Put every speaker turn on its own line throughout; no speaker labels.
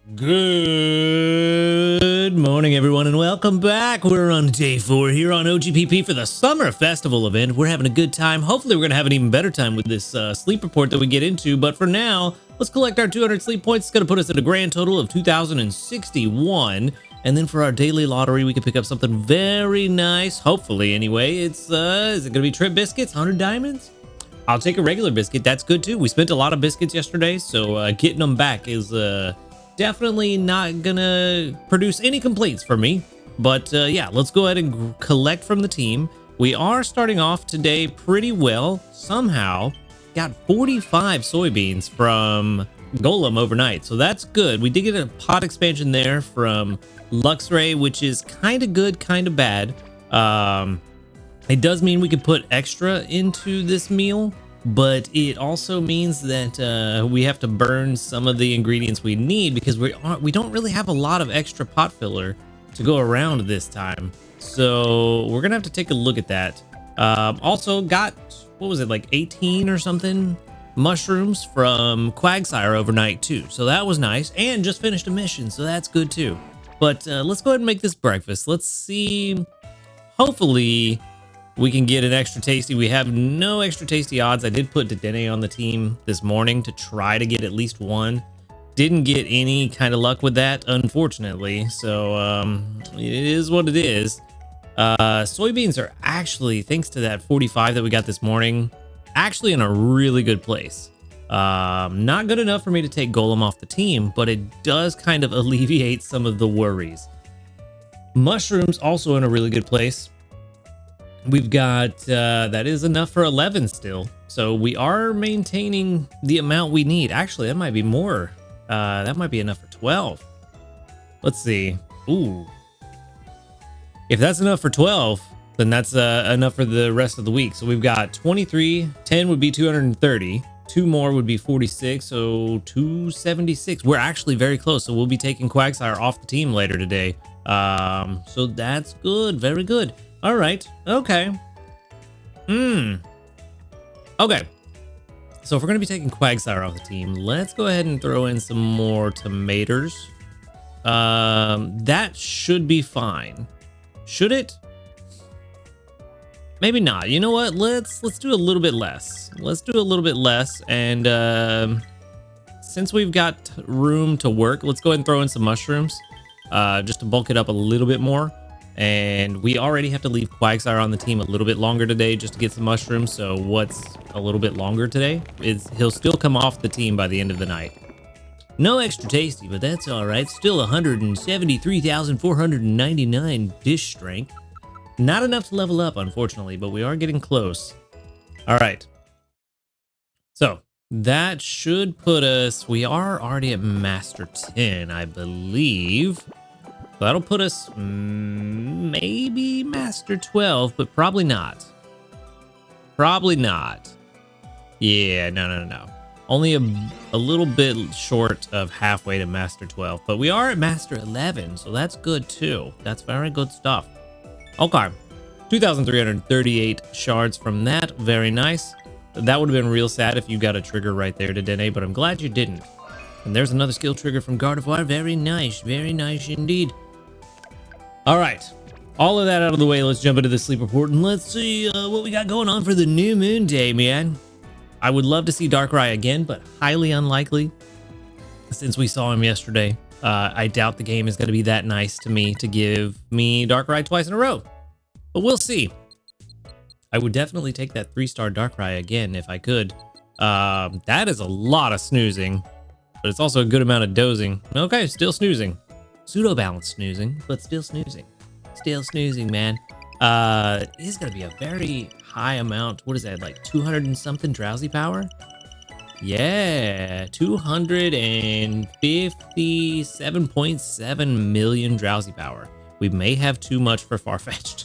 Good morning, everyone, and welcome back. We're on day 4 here on OGPP for the Summer Festival event. We're having a good time. Hopefully, we're going to have an even better time with this sleep report that we get into. But for now, let's collect our 200 sleep points. It's going to put us at a grand total of 2,061. And then for our daily lottery, we can pick up something very nice. Hopefully, anyway. Is it going to be Trip Biscuits? 100 diamonds? I'll take a regular biscuit. That's good, too. We spent a lot of biscuits yesterday, so getting them back is... definitely not gonna produce any complaints for me, but yeah, let's go ahead and collect from the team. We are starting off today pretty well. Somehow got 45 soybeans from Golem overnight, so that's good. We did get a pot expansion there from Luxray, which is kind of good, kind of bad. It does mean we can put extra into this meal, but it also means that we have to burn some of the ingredients we need because we don't really have a lot of extra pot filler to go around this time. So we're gonna have to take a look at that. Also got, what was it, like 18 or something mushrooms from Quagsire overnight too. So that was nice, and just finished a mission, so that's good too. But let's go ahead and make this breakfast. Let's see, hopefully we can get an extra tasty. We have no extra tasty odds. I did put Dedenne on the team this morning to try to get at least one. Didn't get any kind of luck with that, unfortunately. So it is what it is. Soybeans are actually, thanks to that 45 that we got this morning, actually in a really good place. Not good enough for me to take Golem off the team, but it does kind of alleviate some of the worries. Mushrooms also in a really good place. We've got, that is enough for 11 still. So we are maintaining the amount we need. Actually, that might be more. That might be enough for 12. Let's see. Ooh. If that's enough for 12, then that's enough for the rest of the week. So we've got 23, 10 would be 230. 2 more would be 46, so 276. We're actually very close, so we'll be taking Quagsire off the team later today. So that's good, very good. All right. Okay. Okay. So if we're going to be taking Quagsire off the team, let's go ahead and throw in some more tomatoes. That should be fine. Should it? Maybe not. You know what? Let's do a little bit less. Let's do a little bit less. And since we've got room to work, let's go ahead and throw in some mushrooms just to bulk it up a little bit more. And we already have to leave Quagsire on the team a little bit longer today just to get some mushrooms. So what's a little bit longer today is he'll still come off the team by the end of the night. No extra tasty, but that's all right. Still 173,499 dish strength. Not enough to level up, unfortunately, but we are getting close. All right. So that should put us, we are already at Master 10, I believe. So that'll put us maybe Master 12, but probably not. Probably not. Yeah, no. Only a little bit short of halfway to Master 12, but we are at Master 11, so that's good too. That's very good stuff. Okay, 2,338 shards from that. Very nice. That would have been real sad if you got a trigger right there to Dene, but I'm glad you didn't. And there's another skill trigger from Gardevoir. Very nice indeed. All right, all of that out of the way, let's jump into the sleep report and let's see what we got going on for the new moon day, man. I would love to see Darkrai again, but highly unlikely since we saw him yesterday. I doubt the game is going to be that nice to me to give me Darkrai twice in a row, but we'll see. I would definitely take that 3-star Darkrai again if I could. That is a lot of snoozing, but it's also a good amount of dozing. Okay, still snoozing. Pseudo-balance snoozing, but still snoozing. Still snoozing, man. It is going to be a very high amount. What is that, like 200 and something drowsy power? Yeah, 257.7 million drowsy power. We may have too much for Farfetch'd.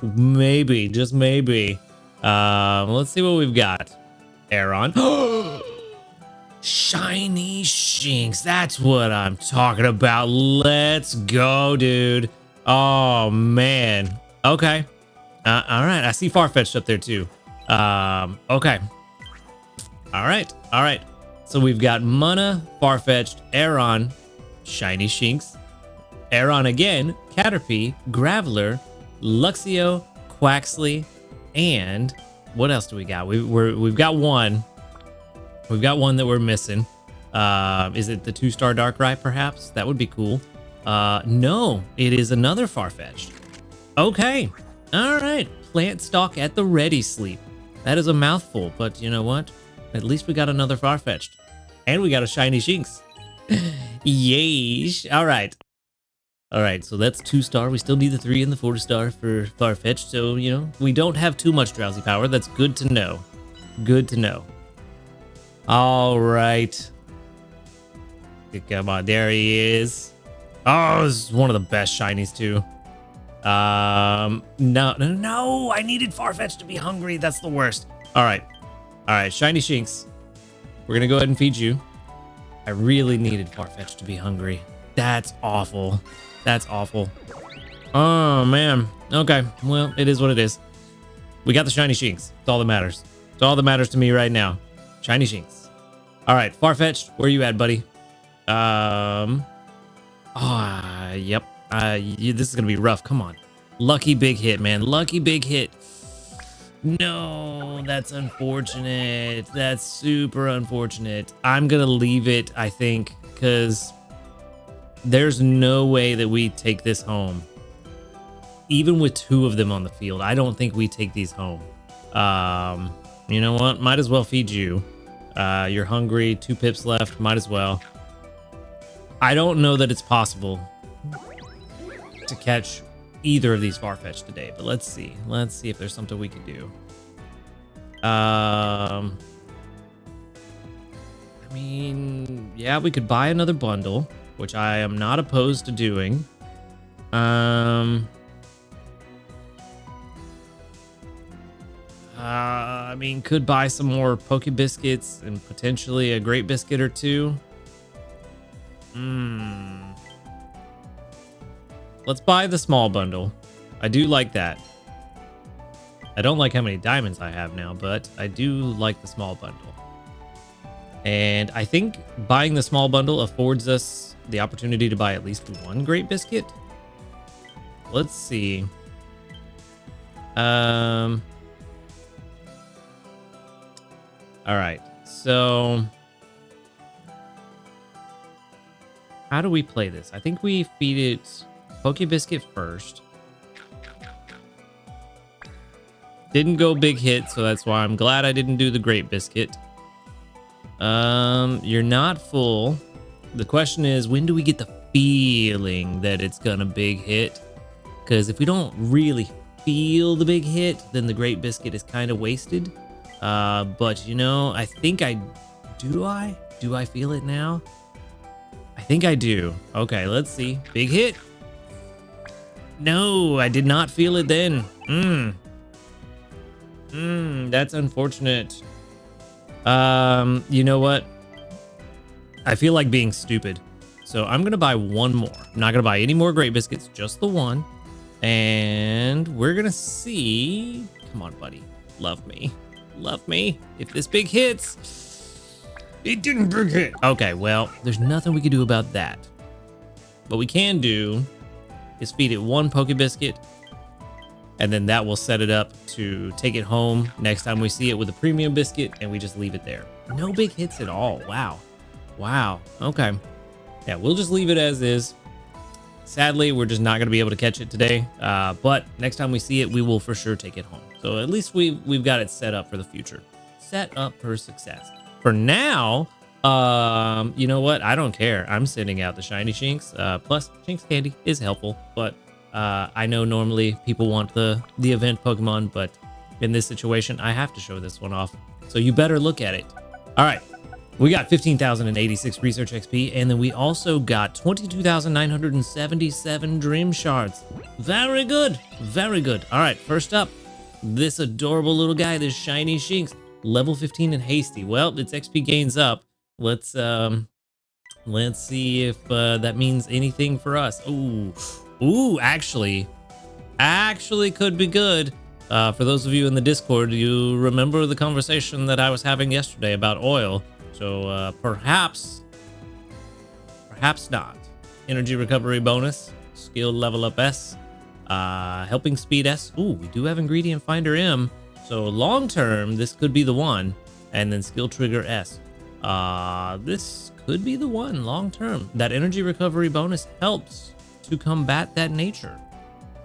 Maybe, just maybe. Let's see what we've got. Aeron. Shiny Shinx. That's what I'm talking about. Let's go, dude. Oh, man. Okay. All right. I see Farfetch'd up there, too. Okay. All right. So we've got Mana, Farfetch'd, Aeron, Shiny Shinx, Aeron again, Caterpie, Graveler, Luxio, Quaxley, and what else do we got? We've got one. We've got one that we're missing. Is it the 2-star Darkrai, perhaps? That would be cool. No, it is another Farfetch'd. Okay. All right. Plant stock at the ready sleep. That is a mouthful, but you know what? At least we got another Farfetch'd. And we got a Shiny Shinx. Yeesh. All right. All right, so that's 2-star. We still need the 3 and the 4-star for Farfetch'd. So, you know, we don't have too much Drowsy power. That's good to know. Good to know. All right. Come on, there he is. Oh, this is one of the best shinies too. No, I needed Farfetch'd to be hungry. That's the worst. All right, Shiny Shinx. We're gonna go ahead and feed you. I really needed Farfetch'd to be hungry. That's awful. That's awful. Oh man. Okay, well, it is what it is. We got the Shiny Shinx. It's all that matters. It's all that matters to me right now. Shiny Shinx. All right, Farfetch'd, where you at, buddy? Yep. This is gonna be rough. Come on. Lucky big hit, man. Lucky big hit. No, that's unfortunate. That's super unfortunate. I'm gonna leave it, I think, because there's no way that we take this home. Even with 2 of them on the field, I don't think we take these home. You know what? Might as well feed you. You're hungry. 2 pips left. Might as well. I don't know that it's possible to catch either of these Farfetch'd today, but let's see. Let's see if there's something we can do. I mean, yeah, we could buy another bundle, which I am not opposed to doing. I mean, could buy some more Poke Biscuits and potentially a Great Biscuit or 2. Let's buy the small bundle. I do like that. I don't like how many diamonds I have now, but I do like the small bundle. And I think buying the small bundle affords us the opportunity to buy at least 1 Great Biscuit. Let's see. All right, so how do we play this? I think we feed it Poke Biscuit first. Didn't go big hit, so that's why I'm glad I didn't do the Great Biscuit. You're not full. The question is, when do we get the feeling that it's gonna big hit? Because if we don't really feel the big hit, then the Great Biscuit is kind of wasted. But you know, I think do I feel it now? I think I do. Okay, let's see. Big hit. No, I did not feel it then. That's unfortunate. You know what? I feel like being stupid. So I'm gonna buy 1 more. I'm not gonna buy any more Great Biscuits, just the 1. And we're gonna see. Come on, buddy. Love me. Love me. If this big hits. It didn't big hit. Okay, well, there's nothing we can do about that. What we can do is feed it 1 Poke Biscuit, and then that will set it up to take it home next time we see it with a premium biscuit, and we just leave it there. No big hits at all. Wow. Wow. Okay. Yeah, we'll just leave it as is. Sadly, we're just not going to be able to catch it today, but next time we see it, we will for sure take it home. So at least we've got it set up for the future. Set up for success. For now, you know what? I don't care. I'm sending out the Shiny Shinx. Plus, Shinx Candy is helpful, but I know normally people want the event Pokemon, but in this situation, I have to show this one off. So you better look at it. All right. We got 15,086 research XP, and then we also got 22,977 Dream Shards. Very good. Very good. All right, first up, this adorable little guy, this Shiny Shinx, level 15 and hasty. Well, its XP gains up. Let's see if that means anything for us. Ooh, actually could be good. For those of you in the Discord, you remember the conversation that I was having yesterday about oil. So perhaps not. energy recovery bonus, skill level up S, helping speed S. Ooh, we do have ingredient finder M. So long term, this could be the one. And then skill trigger S. This could be the one long term. That energy recovery bonus helps to combat that nature.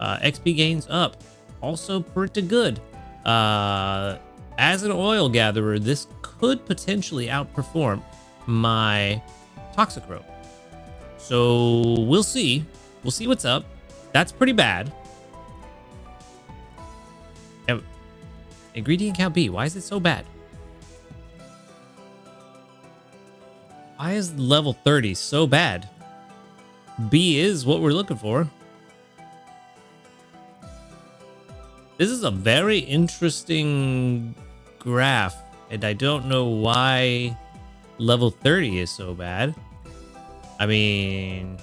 XP gains up, also pretty good. As an oil gatherer, this could potentially outperform my toxic rope. So we'll see. We'll see what's up. That's pretty bad. Ingredient count B. Why is it so bad? Why is level 30 so bad? B is what we're looking for. This is a very interesting graph, and I don't know why level 30 is so bad. I mean,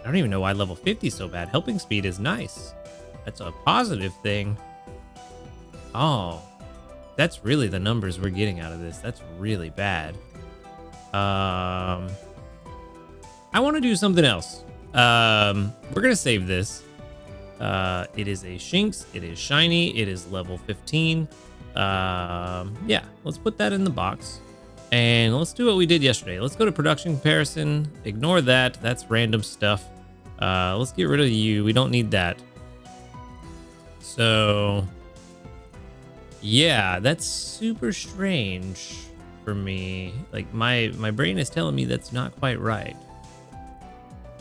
I don't even know why level 50 is so bad. Helping speed is nice. That's a positive thing. Oh, that's really the numbers we're getting out of this. That's really bad. I want to do something else. We're gonna save this. It is a Shinx. It is shiny. It is level 15. Yeah, let's put that in the box. And let's do what we did yesterday. Let's go to production comparison. Ignore that. That's random stuff. Let's get rid of you. We don't need that. So, yeah, that's super strange for me. Like, my brain is telling me that's not quite right.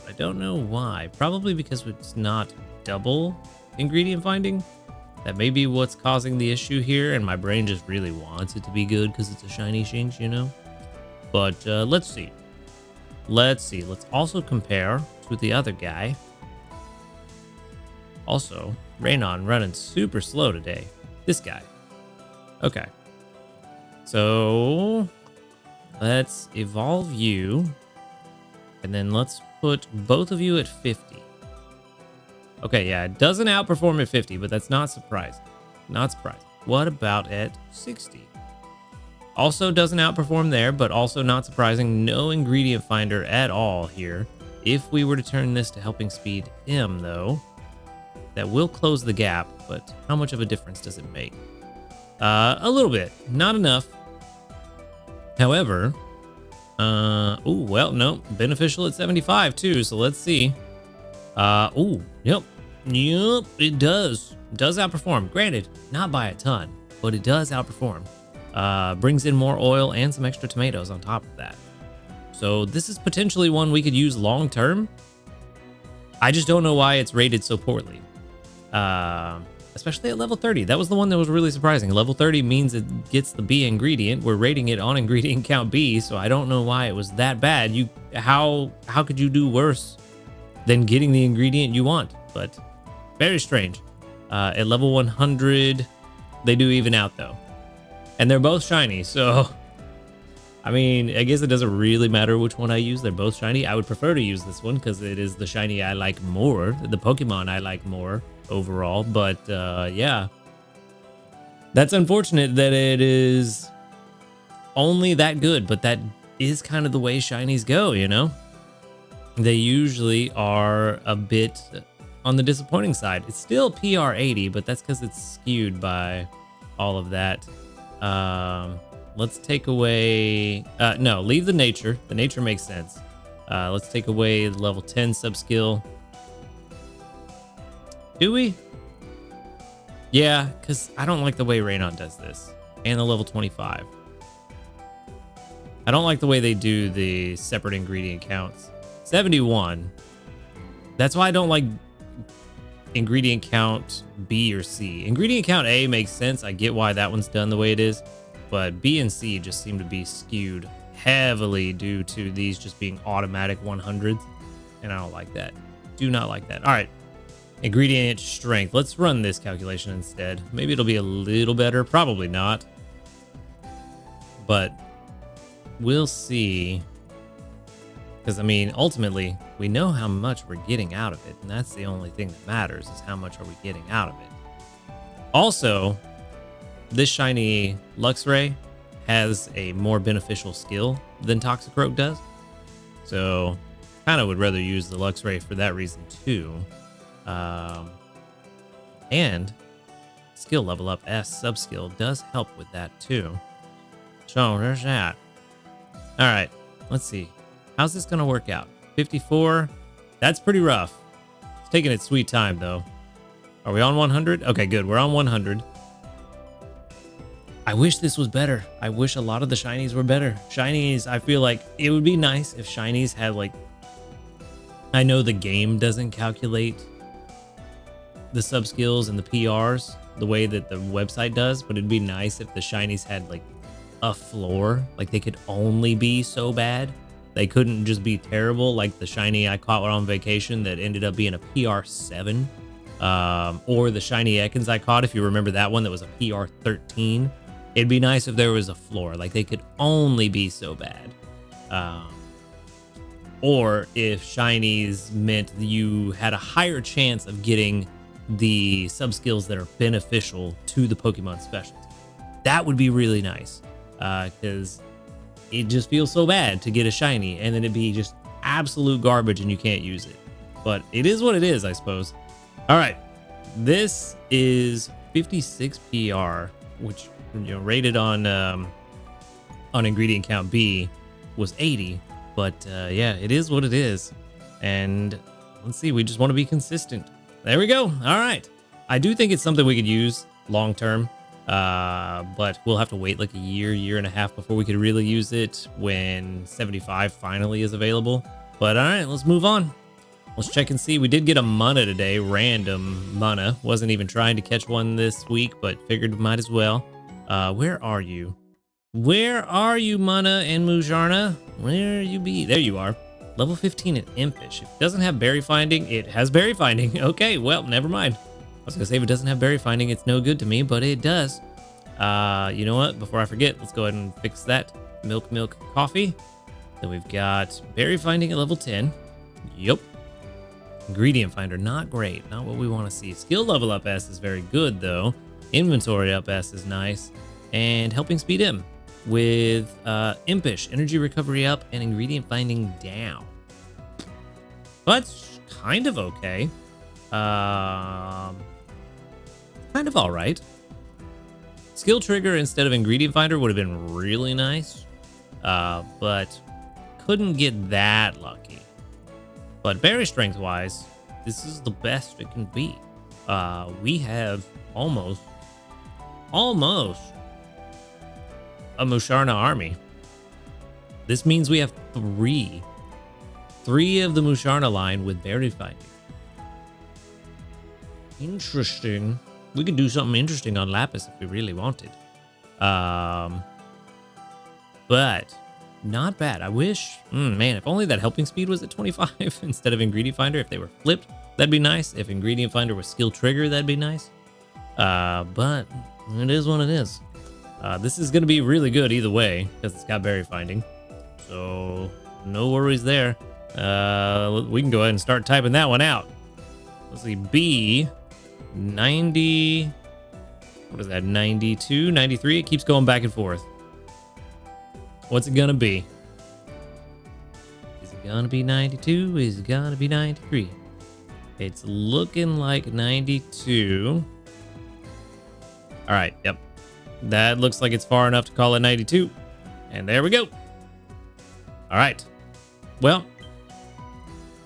I don't know why. Probably because it's not double ingredient finding. That may be what's causing the issue here, and my brain just really wants it to be good because it's a shiny Shinx, you know? But let's see. Let's also compare to the other guy. Also, Raenon running super slow today. This guy. Okay. So, let's evolve you. And then let's put both of you at 50. Okay, yeah, it doesn't outperform at 50, but that's not surprising. Not surprising. What about at 60? Also doesn't outperform there, but also not surprising. No ingredient finder at all here. If we were to turn this to helping speed M, though, that will close the gap, but how much of a difference does it make? A little bit. Not enough. However, oh, well, no. Beneficial at 75, too, so let's see. Oh, yep, it does outperform. Granted, not by a ton, but it does outperform. Brings in more oil and some extra tomatoes on top of that. So this is potentially one we could use long term. I just don't know why it's rated so poorly. Especially at level 30. That was the one that was really surprising. Level 30 means it gets the B ingredient. We're rating it on ingredient count B, so I don't know why it was that bad. How could you do worse than getting the ingredient you want? But very strange. At level 100, they do even out though. And they're both shiny, so I mean, I guess it doesn't really matter which one I use. They're both shiny. I would prefer to use this one because it is the shiny I like more, the Pokemon I like more overall. But yeah, that's unfortunate that it is only that good, but that is kind of the way shinies go, you know? They usually are a bit on the disappointing side. It's still PR 80, but that's because it's skewed by all of that. Let's take away... no, leave the nature. The nature makes sense. Let's take away the level 10 sub-skill. Do we? Yeah, because I don't like the way Raenon does this. And the level 25. I don't like the way they do the separate ingredient counts. 71. That's why I don't like ingredient count B or C. Ingredient count A makes sense. I get why that one's done the way it is. But B and C just seem to be skewed heavily due to these just being automatic 100s. And I don't like that. Do not like that. All right. Ingredient strength. Let's run this calculation instead. Maybe it'll be a little better. Probably not. But we'll see. Because, I mean, ultimately, we know how much we're getting out of it. And that's the only thing that matters, is how much are we getting out of it. Also, this shiny Luxray has a more beneficial skill than Toxic Rogue does. So, kind of would rather use the Luxray for that reason too. And skill level up S sub-skill does help with that too. So there's that. All right, let's see. How's this going to work out? 54. That's pretty rough. It's taking its sweet time though. Are we on 100? Okay, good. We're on 100. I wish this was better. I wish a lot of the shinies were better. Shinies, I feel like it would be nice if shinies had like, I know the game doesn't calculate the sub skills and the PRs the way that the website does, but it'd be nice if the shinies had like a floor, like they could only be so bad. They couldn't just be terrible like the shiny I caught while on vacation that ended up being a PR 7. Or the shiny Ekans I caught, if you remember that one, that was a PR 13. It'd be nice if there was a floor, like they could only be so bad. Or if shinies meant you had a higher chance of getting the sub skills that are beneficial to the Pokemon specialty. That would be really nice, because it just feels so bad to get a shiny and then it'd be just absolute garbage and you can't use it. But it is what it is, I suppose. All right, this is 56 PR, which, you know, rated on ingredient count B was 80, but yeah, it is what it is. And let's see, we just want to be consistent. There we go. All right, I do think it's something we could use long term, but we'll have to wait like a year and a half before we could really use it when 75 finally is available. But all right, let's move on. Let's check and see. We did get a mana today, random mana. Wasn't even trying to catch one this week, but figured we might as well. Where are you? Where are you, Mana and Mujarna? Where you be? There you are. Level 15 at Impish. If it doesn't have berry finding, it has berry finding. Okay, well, never mind. I was gonna say if it doesn't have berry finding, it's no good to me, but it does. You know what? Before I forget, let's go ahead and fix that. Milk coffee. Then we've got berry finding at level 10. Yep. Ingredient finder, not great. Not what we want to see. Skill level up S is very good though. Inventory up S is nice. And helping speed M with Impish, energy recovery up, and ingredient finding down. That's kind of okay. Kind of all right. Skill trigger instead of ingredient finder would have been really nice, but couldn't get that lucky. But berry strength wise, this is the best it can be. We have almost a Musharna army. This means we have three of the Musharna line with berry finding. Interesting. We could do something interesting on Lapis if we really wanted. But not bad. I wish, man, if only that helping speed was at 25 instead of ingredient finder. If they were flipped, that'd be nice. If ingredient finder was skill trigger, that'd be nice. But it is what it is. This is going to be really good either way because it's got berry finding. So no worries there. We can go ahead and start typing that one out. Let's see, B, 90, what is that, 92, 93? It keeps going back and forth. What's it gonna be? Is it gonna be 92? Is it gonna be 93? It's looking like 92. All right, yep. That looks like it's far enough to call it 92. And there we go. All right. Well,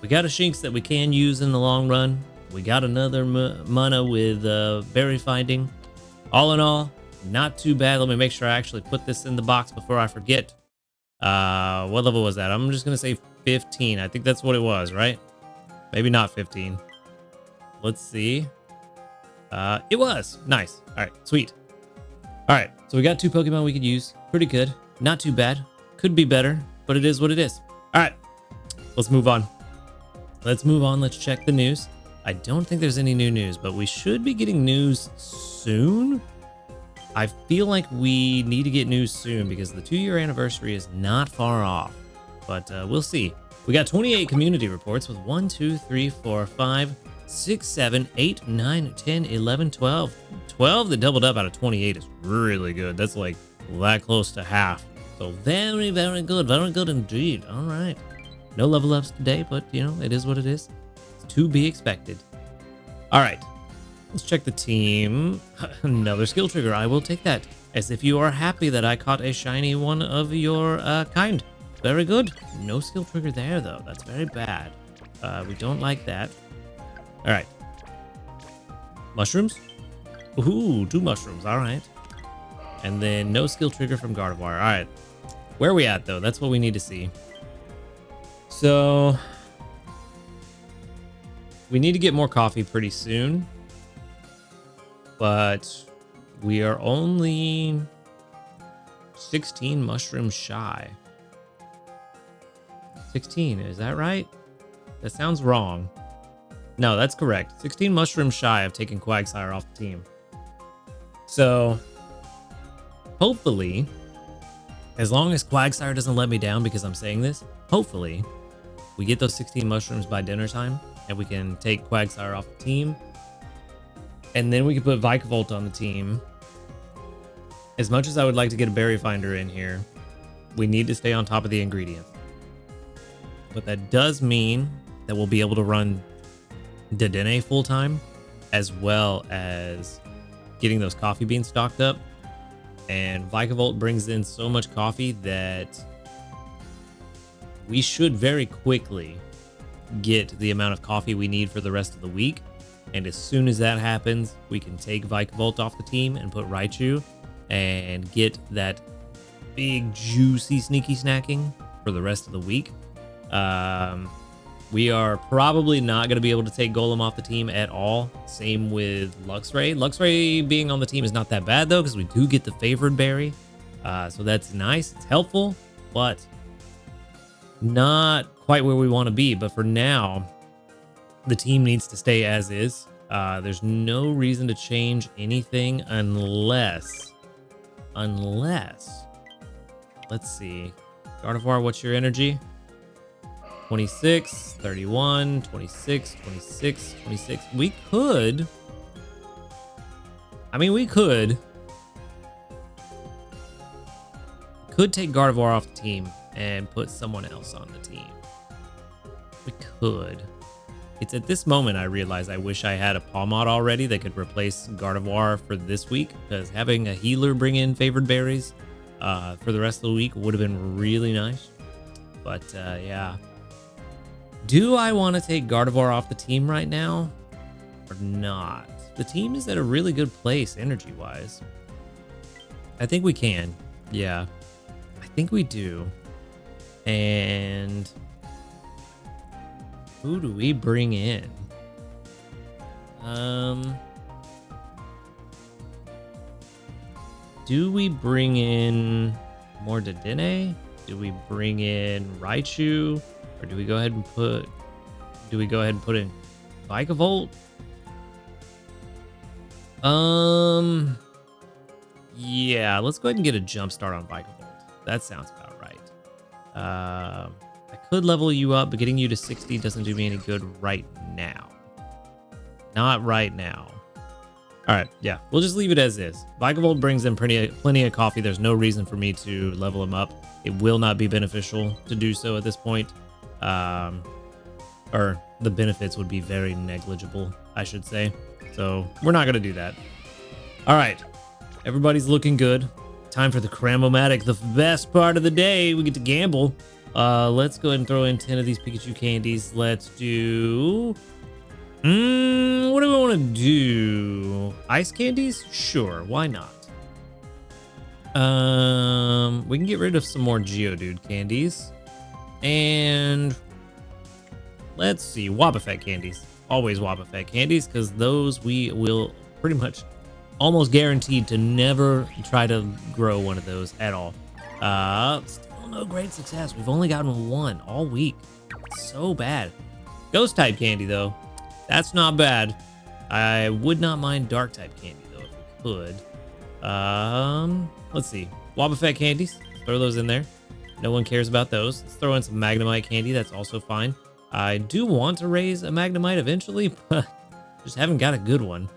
we got a Shinx that we can use in the long run. We got another mana with berry finding. All in all, not too bad. Let me make sure I actually put this in the box before I forget. What level was that? I'm just going to say 15. I think that's what it was, right? Maybe not 15. Let's see. It was. Nice. All right, sweet. All right, so we got 2 Pokemon we could use. Pretty good. Not too bad. Could be better, but it is what it is. All right, let's move on. Let's move on. Let's check the news. I don't think there's any new news, but we should be getting news soon. I feel like we need to get news soon because the 2-year anniversary is not far off, but we'll see. We got 28 community reports with 1, 2, 3, 4, 5, 6, 7, 8, 9, 10, 11, 12. 12 that doubled up out of 28 is really good. That's like that close to half. So very, very good. Very good indeed. All right. No level ups today, but you know, it is what it is. It's to be expected. All right, let's check the team. Another skill trigger. I will take that. As if you are happy that I caught a shiny one of your kind. Very good. No skill trigger there, though. That's very bad. We don't like that. All right. Mushrooms? Ooh, 2 mushrooms. All right. And then no skill trigger from Gardevoir. All right. Where are we at, though? That's what we need to see. So we need to get more coffee pretty soon. But we are only 16 mushrooms shy. 16, is that right? That sounds wrong. No, that's correct. 16 mushrooms shy of taking Quagsire off the team. So, hopefully, as long as Quagsire doesn't let me down because I'm saying this, hopefully, we get those 16 mushrooms by dinner time and we can take Quagsire off the team. And then we can put Vikavolt on the team. As much as I would like to get a berry finder in here, we need to stay on top of the ingredients. But that does mean that we'll be able to run Dedenne full time, as well as getting those coffee beans stocked up. And Vikavolt brings in so much coffee that we should very quickly get the amount of coffee we need for the rest of the week. And as soon as that happens, we can take Vikavolt off the team and put Raichu and get that big, juicy, sneaky snacking for the rest of the week. We are probably not going to be able to take Golem off the team at all. Same with Luxray. Luxray being on the team is not that bad, though, because we do get the favored berry. So that's nice. It's helpful, but not quite where we want to be. But for now, the team needs to stay as is. There's no reason to change anything unless, let's see. Gardevoir, what's your energy? 26, 31, 26, 26, 26. We could take Gardevoir off the team and put someone else on the team. We could. It's at this moment I realize I wish I had a Pawmot already that could replace Gardevoir for this week, because having a healer bring in favored berries for the rest of the week would have been really nice. But yeah. Do I want to take Gardevoir off the team right now or not? The team is at a really good place energy-wise. I think we can. Yeah, I think we do. And who do we bring in? Do we bring in more Dedenne? Do we bring in Raichu? Or do we go ahead and put in Vikavolt? Yeah, let's go ahead and get a jump start on Vikavolt. That sounds about right. I could level you up, but getting you to 60 doesn't do me any good right now. Not right now. All right, yeah, we'll just leave it as is. Vikavolt brings in plenty of coffee. There's no reason for me to level him up. It will not be beneficial to do so at this point. Or the benefits would be very negligible, I should say. So we're not going to do that. All right, everybody's looking good. Time for the Cram-O-Matic, the best part of the day. We get to gamble. Let's go ahead and throw in 10 of these Pikachu candies. Let's do... what do we want to do? Ice candies? Sure, why not? We can get rid of some more Geodude candies. And let's see, Wobbuffet candies. Always Wobbuffet candies, because those we will pretty much almost guaranteed to never try to grow one of those at all. Still no great success. We've only gotten one all week. So bad. Ghost type candy, though. That's not bad. I would not mind dark type candy, though, if we could. Let's see. Wobbuffet candies. Throw those in there. No one cares about those. Let's throw in some Magnemite candy. That's also fine. I do want to raise a Magnemite eventually, but just haven't got a good one.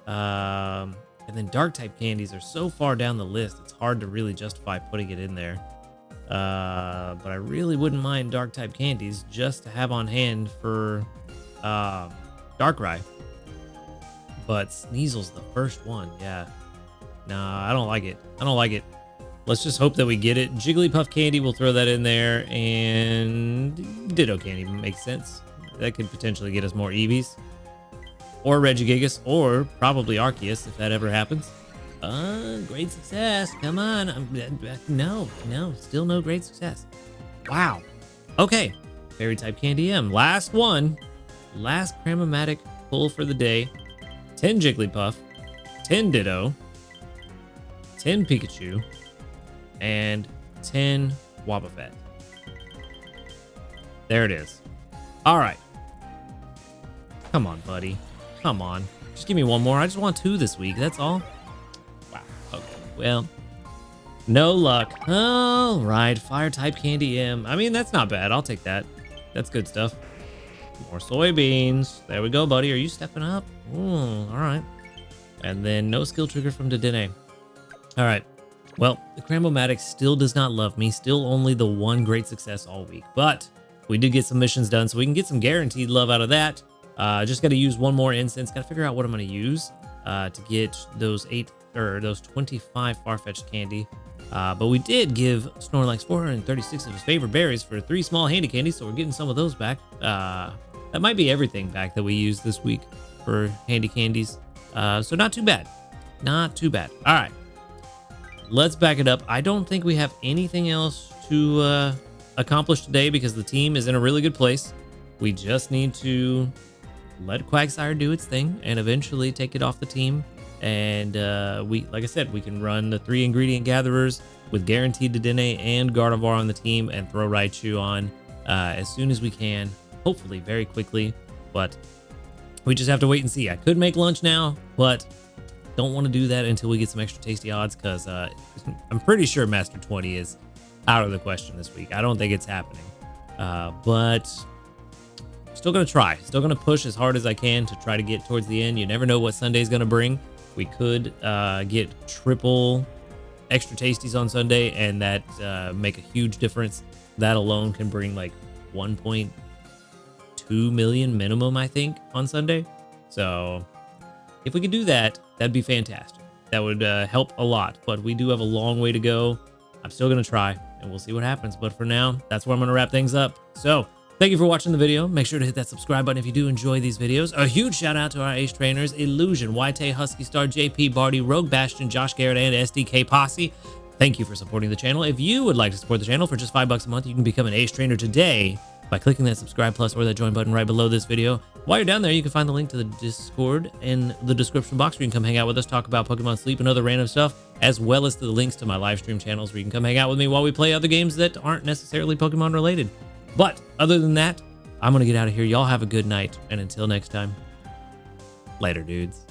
And then dark type candies are so far down the list, it's hard to really justify putting it in there. But I really wouldn't mind dark type candies just to have on hand for Darkrai. But Sneasel's the first one. Yeah. Nah, I don't like it. I don't like it. Let's just hope that we get it. Jigglypuff candy, we'll throw that in there. And Ditto candy makes sense. That could potentially get us more Eevees. Or Regigigas, or probably Arceus if that ever happens. Great success. Come on. No, still no great success. Wow. Okay. Fairy type Candy M. Last one. Last Cram-O-Matic pull for the day. 10 Jigglypuff, 10 Ditto, 10 Pikachu, and 10 Wobbuffet. There it is. All right. Come on, buddy. Come on. Just give me one more. I just want 2 this week. That's all. Wow. Okay. Well, no luck. All right. Fire type Candy M. I mean, that's not bad. I'll take that. That's good stuff. More soybeans. There we go, buddy. Are you stepping up? Ooh, all right. And then no skill trigger from Dedenne. All right. Well, the Cram-O-Matic still does not love me. Still only the one great success all week. But we did get some missions done, so we can get some guaranteed love out of that. Just got to use one more instance. Got to figure out what I'm going to use to get those 25 Farfetch'd candy. But we did give Snorlax 436 of his favorite berries for 3 small handy candies, so we're getting some of those back. That might be everything back that we used this week for handy candies. So not too bad. Not too bad. All right. Let's back it up. I don't think we have anything else to accomplish today because the team is in a really good place. We just need to let Quagsire do its thing and eventually take it off the team. And like I said, we can run the 3 ingredient gatherers with guaranteed Dedenne and Gardevoir on the team and throw Raichu on as soon as we can, hopefully very quickly. But we just have to wait and see. I could make lunch now, but don't want to do that until we get some extra tasty odds because I'm pretty sure Master 20 is out of the question this week. I don't think it's happening, but still going to try. Still going to push as hard as I can to try to get towards the end. You never know what Sunday's going to bring. We could get triple extra tasties on Sunday, and that make a huge difference. That alone can bring like 1.2 million minimum, I think, on Sunday. So if we could do that, that'd be fantastic. That would help a lot, but we do have a long way to go. I'm still going to try, and we'll see what happens. But for now, that's where I'm going to wrap things up. So thank you for watching the video. Make sure to hit that subscribe button if you do enjoy these videos. A huge shout out to our ace trainers, Illusion, YT, Husky Star, JP, Barty, Rogue Bastion, Josh Garrett, and SDK Posse. Thank you for supporting the channel. If you would like to support the channel for just $5 a month, you can become an ace trainer today by clicking that subscribe plus or that join button right below this video. While you're down there, you can find the link to the Discord in the description box where you can come hang out with us, talk about Pokemon Sleep and other random stuff, as well as the links to my live stream channels where you can come hang out with me while we play other games that aren't necessarily Pokemon related. But other than that, I'm going to get out of here. Y'all have a good night. And until next time, later, dudes.